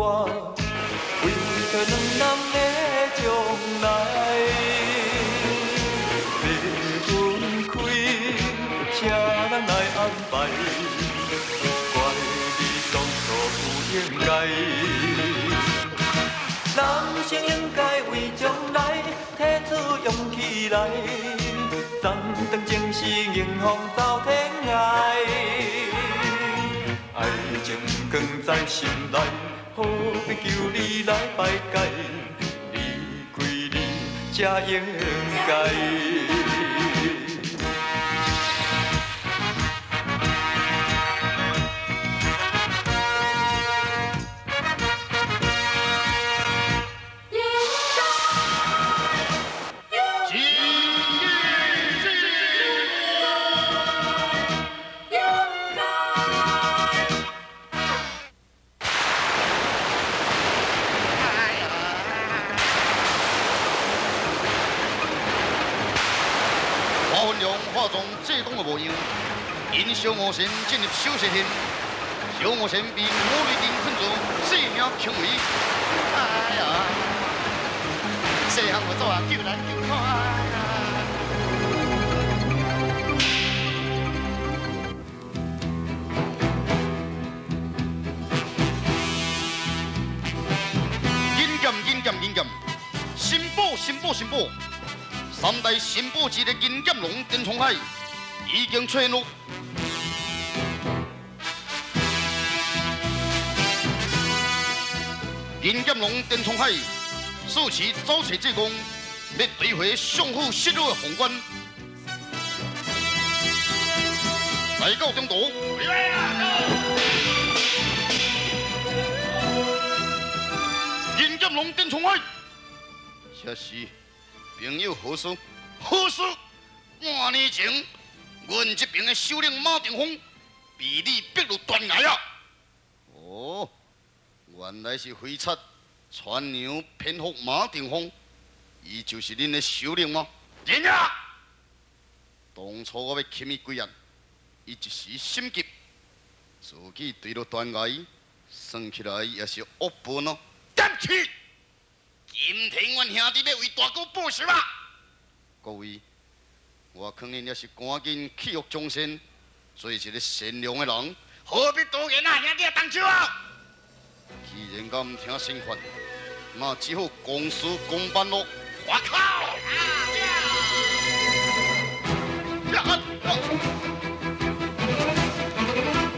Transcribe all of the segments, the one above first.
歌，为着两人的将来。要分开，请人来安排，怪你当初不应该。男生应该为将来提出勇气来，暂当前是迎风走天涯。爱情藏在心内，何必求你来排解？离开你才应该。化妆济公的模样，因小魔神进入小蛇天，小魔神被魔女丁困住，性命轻微。哎呀，细汉我做啊救难救看呀！银剑，新宝！三大新宝之的银剑龙电冲海已经出现了。银剑龙电冲海素持招财之功，要摧毁上府失落的皇冠。来到中途，银剑龙电冲海，这是。朋友何事？半年前，阮这边的首领马定峰被你逼入断崖啊！哦，原来是飞贼传娘偏服马定峰，伊就是恁的首领吗？真呀！当初我要擒伊归案，伊一时心急，自己坠落断崖，算起来也是恶报呢。对不起。今天阮兄弟要为大哥报仇啊！各位，我劝恁也是赶紧弃恶从善，做一个善良的人，何必多言啊？兄弟动手啊！既然敢唔听宣劝，那只好公事公办咯。我靠！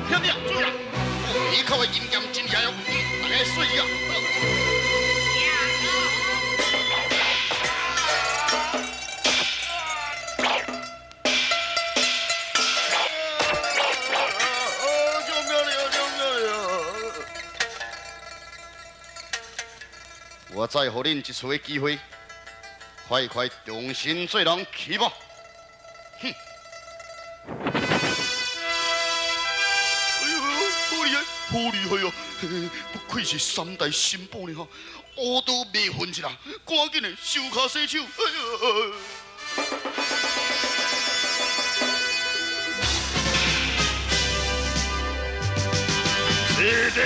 兄弟，注意啊！你靠的银剑真下药，大家注意啊！我再给恁一次的机会，快重新做人去吧！哼！哎呦，好厉害哦！不愧是三大新宝呢哈，我都未分一啦，赶紧的收卡洗手！哎呦！是的。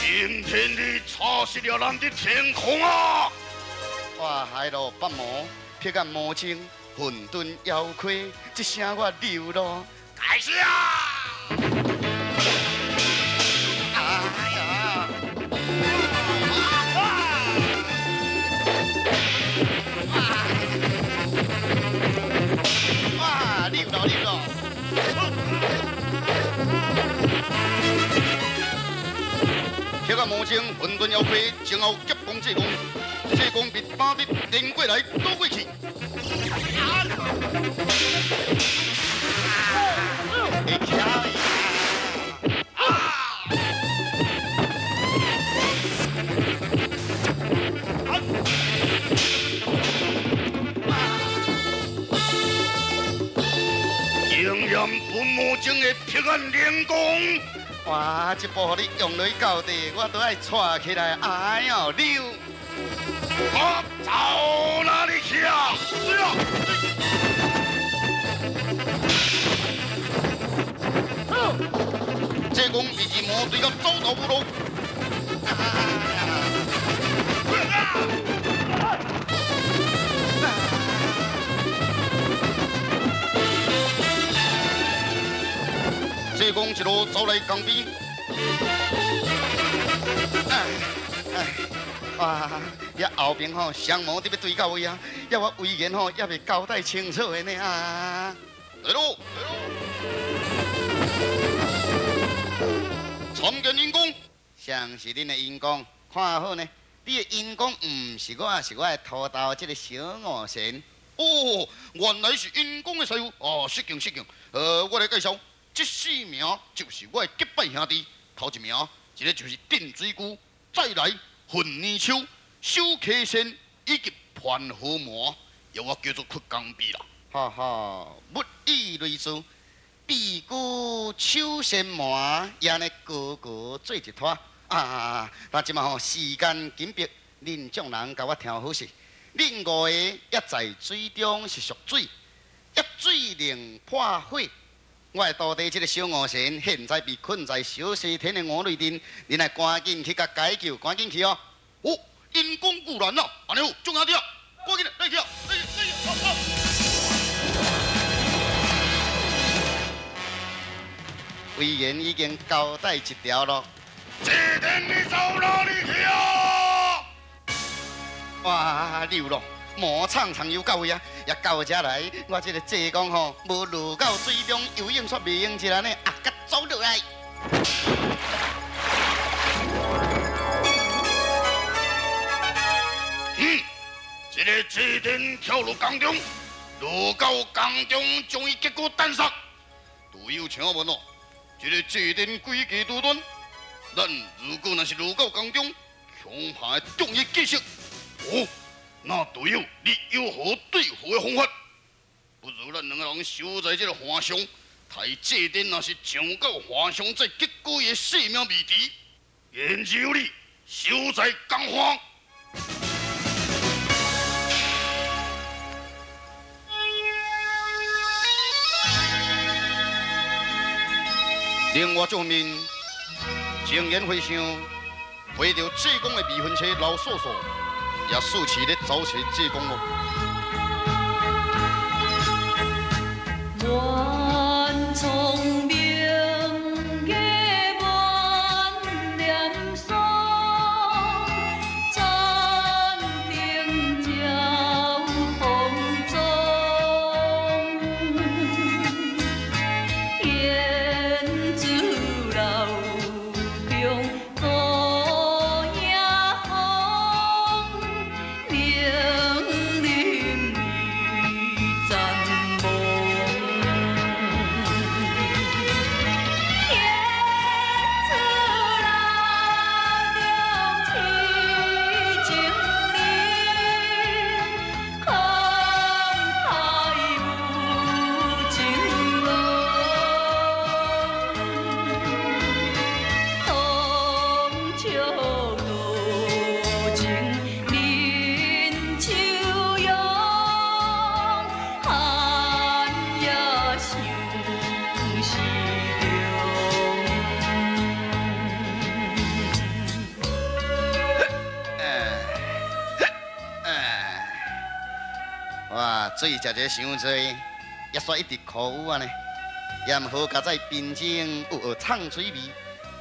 今天你擦熄了咱的天空啊！我海路北魔，撇眼魔镜，混沌妖亏，一声我流落。开始啊！哎呀！哇！溜了！撇个魔镜，混沌妖怪，前后急攻济公，济公被打得连过来倒过去。你瞧竟然本魔镜的撇眼连攻。哇！这部你用落到底，我都爱带起来。哎呦，溜！我走哪里去啊？是啊！这公比魔对甲走投无路，济公一路走来江边，哇！遐后边吼，双毛伫要对到位啊，要我威严吼，也未交代清楚的呢啊！来喽，来喽！参见阴公，像是恁的阴公，看好呢。你的阴公唔是我，是我的土豆这个小五神。哦，原来是阴公的师傅哦，失敬失敬。我来介绍，这四名就是我的结拜兄弟。头一名，一个就是定水姑，再来混泥鳅、小溪仙以及盘河魔，由我叫做屈江碧啦。哈哈，物以类聚，碧姑、秋仙魔也呢个个做一坨。但即嘛吼时间紧迫，恁众人甲我听好势。恁五个也在水中是属水，一水能破火。我的徒弟这个小五神现在被困在小西天的五雷阵，恁来赶紧去甲解救，赶紧去哦！哦，因公固然啦，安尼好，众兄弟啊，赶紧来去啊！来去！委员已经交代一条咯。这天你走哪里去啊？哇，溜咯！魔场常游到位啊，也到这来，我这个济公吼，无落到水中游泳煞袂用一人呢，甲走落来。这个济天跳入江中，落到江中将伊结果弹杀。队友请问哦，这个济天规矩多端，咱如果若是落到江中，恐怕会中伊计数。哦。那队友，你有何对付的方法？不如咱两个人守在这个花上，待这天若是上到花上，再结果伊的性命未知。言之有理，守在江花。另外一方面，情言回想，为着济公的未婚妻老嫂嫂。也竖起咧走起济公咯。愿聪明月满念诵，暂定照风中，燕子老中。水食者伤多，也煞一直苦啊呢。也毋好甲在边境有学畅水味，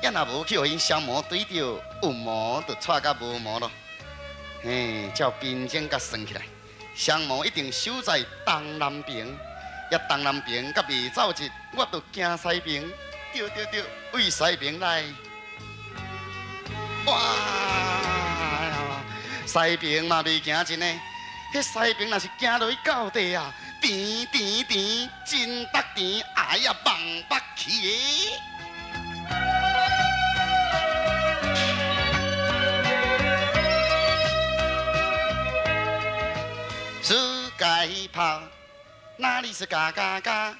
也若无去互因消磨对着有毛，就带甲无毛咯。嘿，照边境甲算起来，双毛一定守在东南边，也东南边甲未走一，我就行西边。对，为西边来。哇！西边嘛未行真呢。 迄西边若是行落去到地啊，甜，真得甜，哎呀，望不起的。是该跑，哪里是嘎嘎嘎？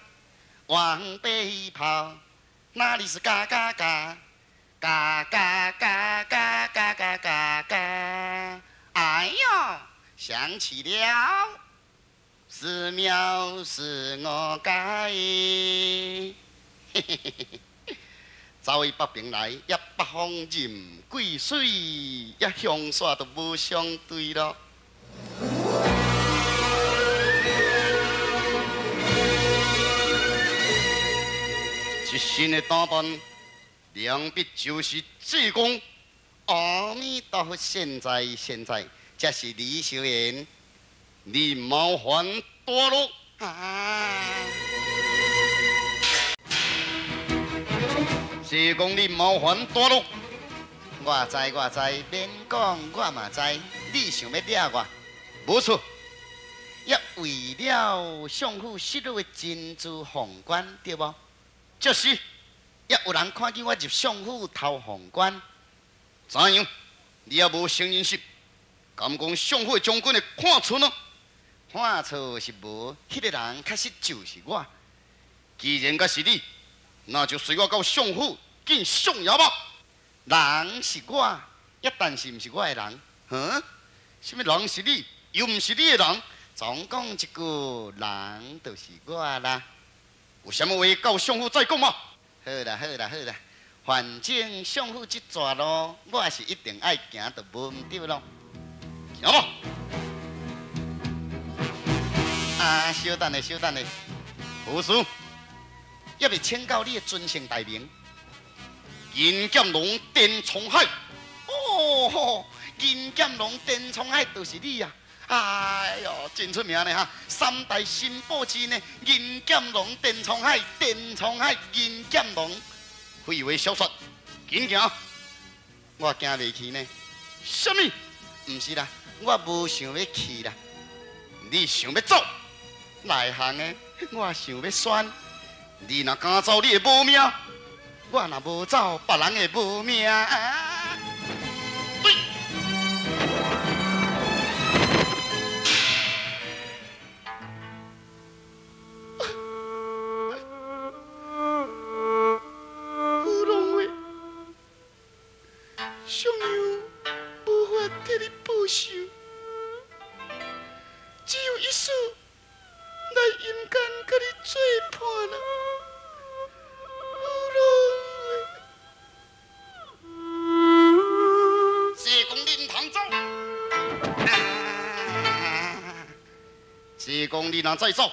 往北跑，哪里是嘎嘎嘎？嘎嘎嘎嘎嘎嘎嘎嘎！哎呦！ 想起了，寺庙是我盖，走去北平来，也北方任贵水，也乡煞都无相对咯。一身的打扮，两笔就是济公。阿弥陀佛，现在，这是李小言，你冒犯堕落啊！济公，你冒犯堕落，我知，免讲，我嘛知，你想要掠我，无错。也为了相府失落的珍珠皇冠，对无？就是，也有人看见我入相府偷皇冠，怎样？你也无承认是？敢讲相府的将军会看错呢？看错是无，迄个人确实就是我。既然甲是你，那就随我到相府见相爷吧。人是我，但是毋是我的人。什么人是你，又毋是你的人？总讲一句，人就是我啦。有啥物话到相府再讲嘛？好啦，反正相府这条路，我是一定爱行，就无毋对咯。行吧。啊，稍等下，何事？要未请教你的尊姓大名？银剑龙电冲海。哦，银剑龙电冲海就是你呀！哎呦，真出名呢哈！三大新宝之呢，银剑龙、电冲海、银剑龙，废话少说，紧行！我行袂去呢。什么？唔是啦，我无想要去啦。你想要走？内行的，我想要选。你若敢走，你会无命；我若无走，别人会无命。对。胡龙伟，相娘无法替你报仇，只有一丝。来阴间，甲你做伴啦，济公恁通走，济公你若再走，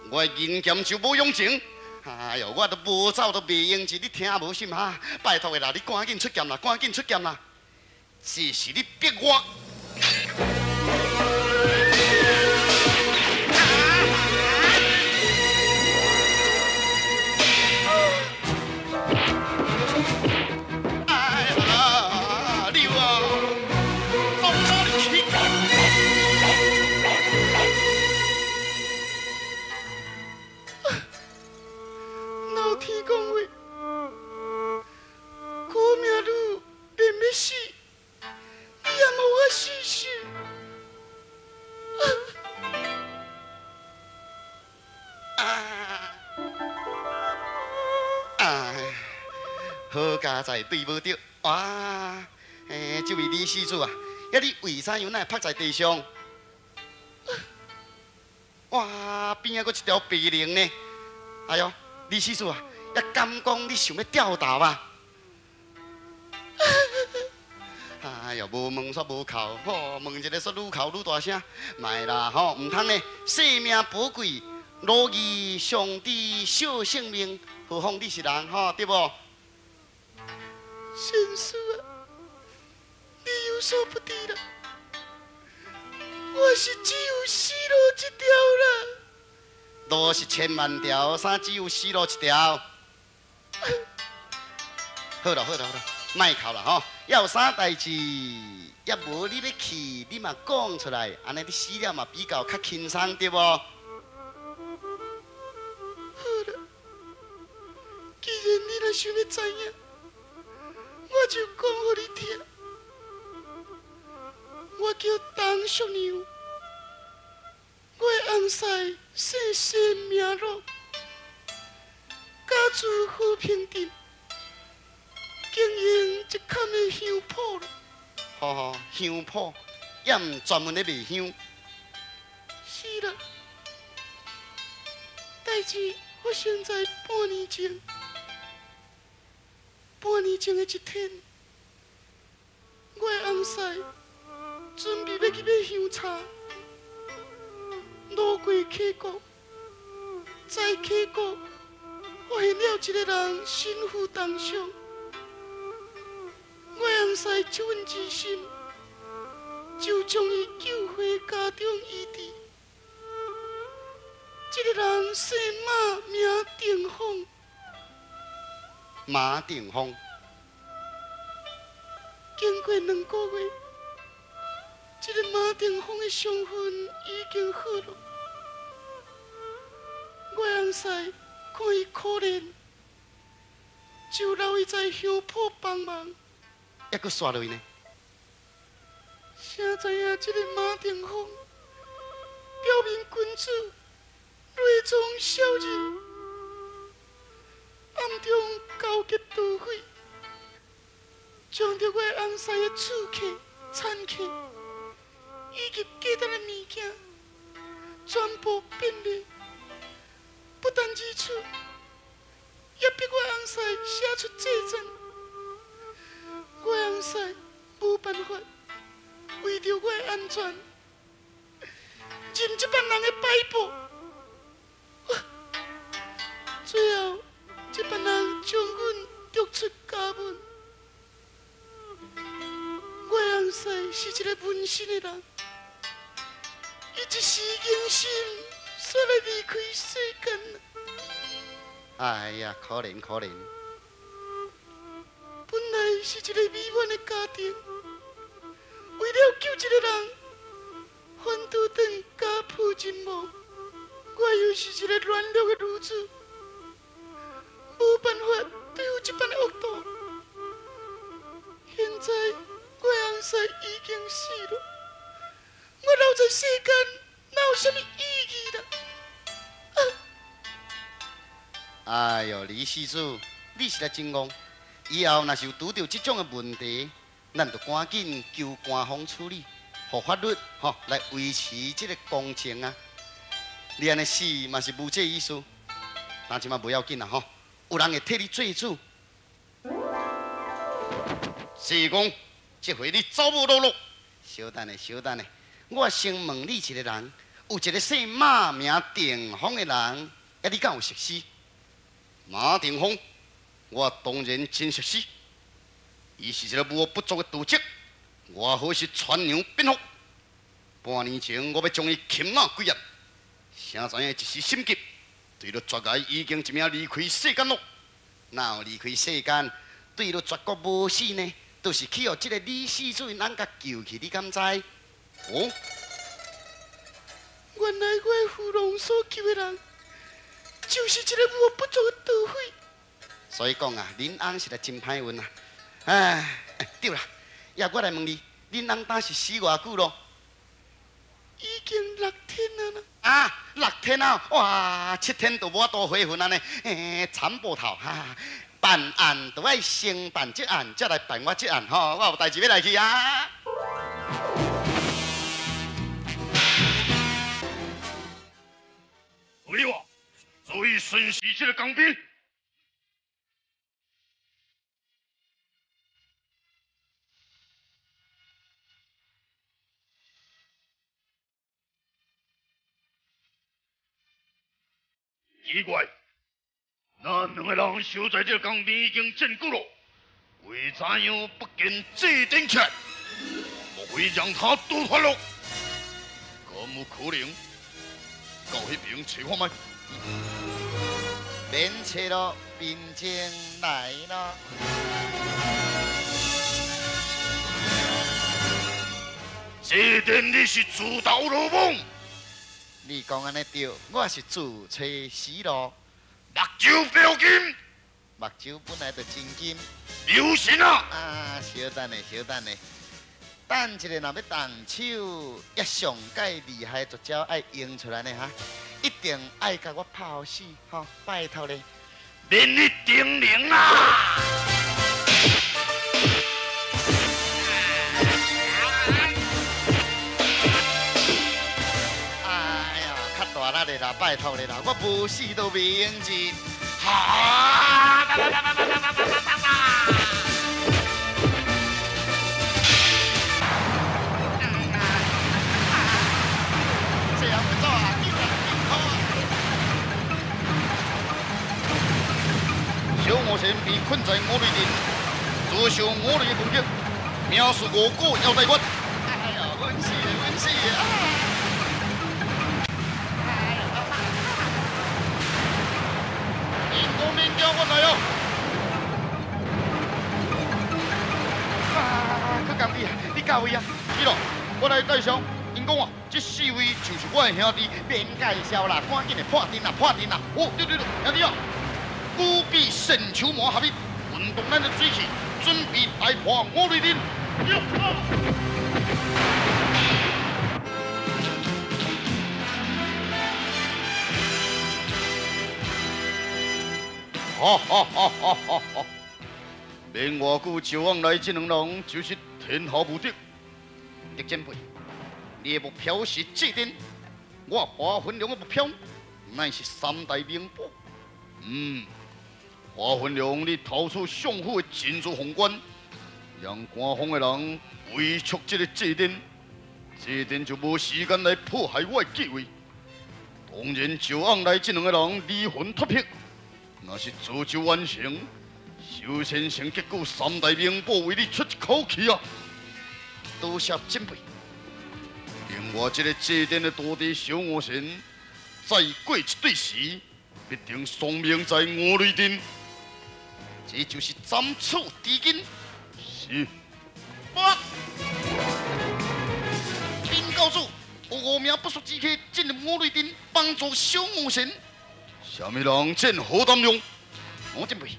我银剑就无用情。哎呦，我都无走都袂用是你听无心哈？拜托的啦，你赶紧出剑啦，这是你逼我。好家在对无着，哇！这位李施主啊，你为啥样会趴在地上？哇，边仔佫一条白绫呢？哎呦，李施主啊，也敢讲你想要吊打啊？哎呦，无问煞无扣，吼，问一个煞愈扣愈大声，卖啦吼，唔通呢，性命宝贵，罗伊上帝小性命，何况你是人吼，对无？先生啊，你有所不知啦，我是只有死路一条啦。路是千万条，啥只有死路一条？好啦，莫哭啦吼，要有啥代志，也无你要去，你嘛讲出来，安尼你死了嘛比较较轻松，对无？好啦，既然你若想要知影。我就讲给你听，我叫董淑娘，我的翁婿姓谢名禄，家住和平镇，经营一间的香铺了。好，香铺，也唔专门咧卖香。是啦，代志发生在半年前。半年前的一天，我的翁婿准备要去买香茶，路过溪谷，在溪谷发现了一个人身负重伤。我的翁婿一愤之心，就将伊救回家中医治。这个人姓马，名定峰。马定峰，经过2个月，这个马定峰的伤痕已经好了。我的翁婿看伊可怜，就留伊在乡铺帮忙。还阁刷落去呢？谁知影这个马定峰表面君子，内中小人，暗中勾结盗匪，将着我的翁婿的厝客、产客以及家当的物件全部变卖。不但如此，也逼我的翁婿写出借证。我的翁婿无办法，为着我的安全，任这班人的摆布。最后，这班人将阮逐出家门。我的翁婿是一个温馨的人，伊一时硬心，煞来离开世间。哎呀，可怜可怜！本来是一个美满的家庭，为了救一个人，反拄转家破人亡。我又是一个软弱的女子，无办法对付这般的恶毒。现在我的翁婿已经死了，我留在世间，哪有什么意义啦？哎呦，李施主，你实在真戆。以后若是有拄到这种的问题，咱就赶紧求官方处理，互法律来维持这个公正啊。你安尼死嘛是无这意思，但即嘛不要紧啦有人会替你做主。是讲，这回你走无路。稍等下，稍等下，我先问你一个人，有一个姓马名定峰的人，你敢有熟悉？马定峰，我当然真熟悉。伊是一个无不足的盗贼，外号是传娘蝙蝠。半年前，我要将伊擒拿归案，谁知影一时心急，对了绝崖已经一命离开世间咯。哪有离开世间，对了绝国无死呢？都是去互这个李施主因翁甲救去，你敢知？哦，原来我的父龙所救的人，就是一个无不足的盗匪。所以讲啊，恁翁实在真歹运啊！哎，对啦，也我来问你，恁翁当是死偌久咯？已经6天了呢。啊，6天啊！哇，7天都无多回魂啊呢！惨报头哈！办案都爱先办这案，再来办我这案我有代志要来去啊！对哇，注意巡视这个工兵。奇怪，咱两个人守在这江边已经真久了，为怎样不见这顶起来？莫非让他躲脱了？可有可能到那边找看卖？免找咯，兵将来咯。这点你是自投罗网。你讲安尼对，我是自找死路。目睭不要紧，目睭本来就真金。留神啊！啊，稍等下，稍等下。等一个若要动手，也上介厉害的绝招爱用出来呢哈，一定爱甲我泡死拜托咧。免你叮咛啊！哎呀，较大力的啦，拜托你啦，我无死都袂用钱。这样会走啊！小魔神被困在我内阵，遭受我内的攻击，命是5个腰带关。哎呀，阮死的，阮死的！英公明叫我来哦！去工地啊！你到位啊？是咯，我来介绍。因讲啊，这4位就是我的兄弟，免介绍啦，赶紧的破阵啦，破阵啦！哦，对，兄弟啊！古比神球魔合力，运动咱的水气，准备来破我内阵。哈！免偌久，就往来这两人就是天下无敌。狄前辈，你的目标是这点，我华魂龙的目标乃是3大名宝。华魂龙，你逃出相府的金珠皇冠，让官方的人围出这个祭典，祭典就无时间来破坏我的计划。当然，就往来这两个人离魂脱魄，若是自就完成，首先先结果3大名宝为你出一口气啊！多谢前辈。另外，这个祭典的大地小魔神，再过一对时，必定丧命在我内阵。这就是斩草除根。是。禀告主，有5名不速之客进入我内阵，帮助小魔神。什么人见何胆量？我前辈，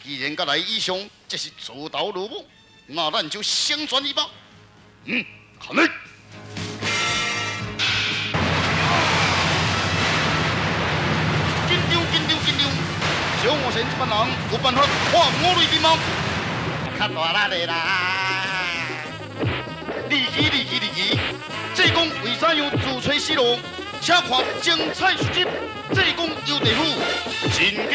既然甲来以上，这是自投罗网，那咱就相传一吧。看来。紧张！小魔神这班人有办法破我内阵吗？较大力的啦！立即！济公为啥要自吹死路？且看精彩续集，济公游地府真。